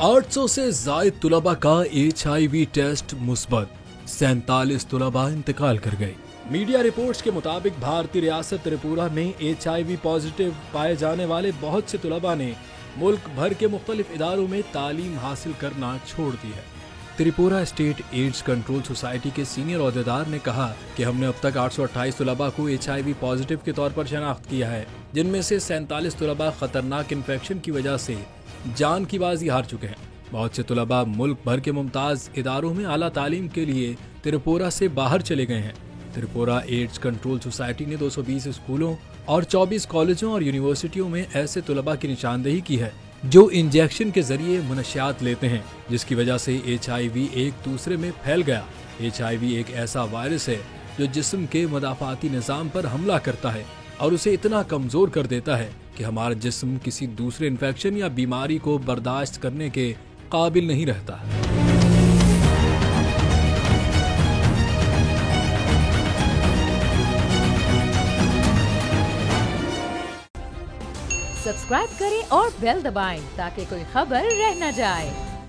800 से जायद तुलबा का HIV टेस्ट मुस्बत, 47 तुलबा इंतकाल कर गए। मीडिया रिपोर्ट्स के मुताबिक भारतीय रियासत त्रिपुरा में HIV पॉजिटिव पाए जाने वाले बहुत से तुलबा ने मुल्क भर के मुख्तलिफ इदारों में तालीम हासिल करना छोड़ दी है। Tripura state AIDS control society के सीनियर ओहदेदार ने कहा कि हमने अब तक 828 तुलबा को HIV पॉजिटिव के तौर पर शनाख्त किया है, जिनमें से 47 तुलबा खतरनाक इन्फेक्शन की वजह से जान की बाजी हार चुके हैं। बहुत से तुलबा मुल्क भर के मुमताज इदारों में आला तालीम के लिए त्रिपुरा से बाहर चले गए हैं। त्रिपुरा एड्स कंट्रोल सोसाइटी ने 220 स्कूलों और 24 कॉलेजों और यूनिवर्सिटियों में ऐसे तुलबा की निशानदेही की है जो इंजेक्शन के जरिए मुनशियात लेते हैं, जिसकी वजह से HIV एक दूसरे में फैल गया। HIV एक ऐसा वायरस है जो जिस्म के मदाफाती निज़ाम पर हमला करता है और उसे इतना कमजोर कर देता है कि हमारा जिस्म किसी दूसरे इन्फेक्शन या बीमारी को बर्दाश्त करने के काबिल नहीं रहता। सब्सक्राइब करें और बेल दबाएं ताकि कोई खबर रह न जाए।